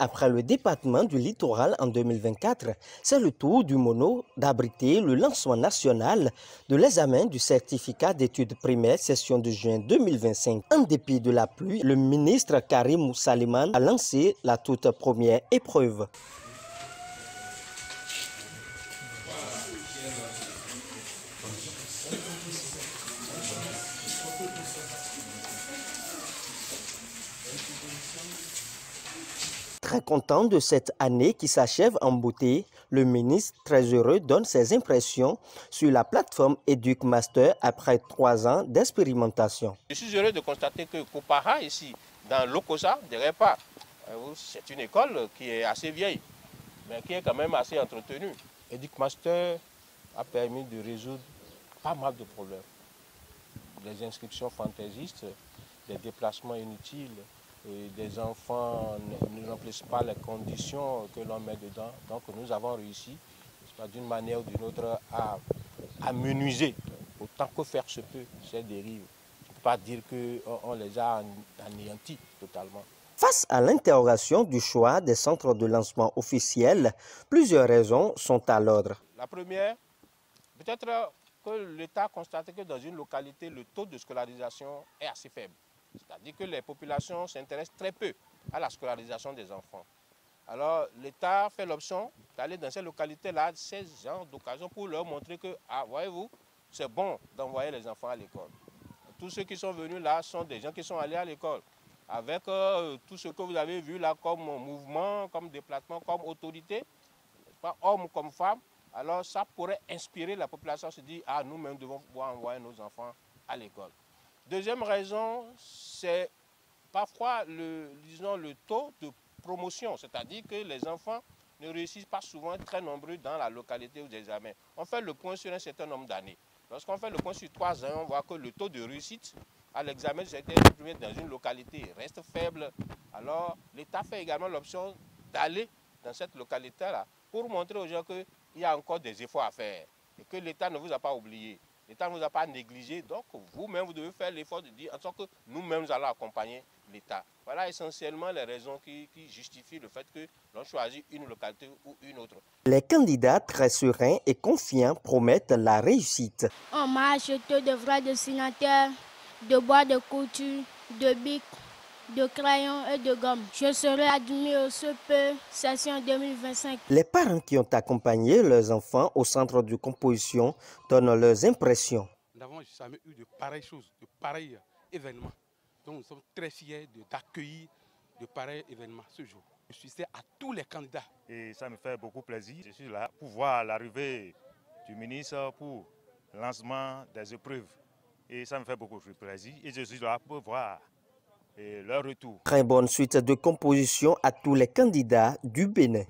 après le département du littoral en 2024, c'est le tour du Mono d'abriter le lancement national de l'examen du certificat d'études primaires session de juin 2025. En dépit de la pluie, le ministre Karim Saliman a lancé la toute première épreuve. Très content de cette année qui s'achève en beauté, le ministre, très heureux, donne ses impressions sur la plateforme EducMaster après 3 ans d'expérimentation. Je suis heureux de constater que Kopara, ici, dans l'Okosa, derrière pas, c'est une école qui est assez vieille, mais qui est quand même assez entretenue. EducMaster a permis de résoudre pas mal de problèmes. Des inscriptions fantaisistes, des déplacements inutiles, et des enfants ne remplissent pas les conditions que l'on met dedans. Donc nous avons réussi, d'une manière ou d'une autre, à menuiser autant que faire se peut ces dérives. On ne peut pas dire qu'on les a anéantis totalement. Face à l'interrogation du choix des centres de lancement officiels, plusieurs raisons sont à l'ordre. La première, peut-être que l'État a constaté que dans une localité, le taux de scolarisation est assez faible. C'est-à-dire que les populations s'intéressent très peu à la scolarisation des enfants. Alors l'État fait l'option d'aller dans ces localités-là, ces gens d'occasion, pour leur montrer que, ah, voyez-vous, c'est bon d'envoyer les enfants à l'école. Tous ceux qui sont venus là sont des gens qui sont allés à l'école. Avec tout ce que vous avez vu là comme mouvement, comme déplacement, comme autorité, pas hommes comme femmes, alors ça pourrait inspirer la population à se dire, ah, nous-mêmes devons pouvoir envoyer nos enfants à l'école. Deuxième raison, c'est parfois le taux de promotion, c'est-à-dire que les enfants ne réussissent pas souvent très nombreux dans la localité aux examens. On fait le point sur un certain nombre d'années. Lorsqu'on fait le point sur 3 ans, on voit que le taux de réussite à l'examen dans une localité reste faible. Alors l'État fait également l'option d'aller dans cette localité-là pour montrer aux gens qu'il y a encore des efforts à faire et que l'État ne vous a pas oublié. L'État ne vous a pas négligé, donc vous-même, vous devez faire l'effort de dire, en sorte que nous-mêmes, nous allons accompagner l'État. Voilà essentiellement les raisons qui justifient le fait que l'on choisit une localité ou une autre. Les candidats très sereins et confiants promettent la réussite. On m'a acheté de vrais dessinateurs, de bois de couture, de bics, de crayons et de gomme. Je serai admis au CP session 2025. Les parents qui ont accompagné leurs enfants au centre de composition donnent leurs impressions. Nous n'avons jamais eu de pareilles choses, de pareils événements. Donc nous sommes très fiers d'accueillir de pareils événements ce jour. Je suis à tous les candidats. Et ça me fait beaucoup plaisir. Je suis là pour voir l'arrivée du ministre pour le lancement des épreuves. Et ça me fait beaucoup de plaisir. Et je suis là pour voir leur retour. Très bonne suite de composition à tous les candidats du Bénin.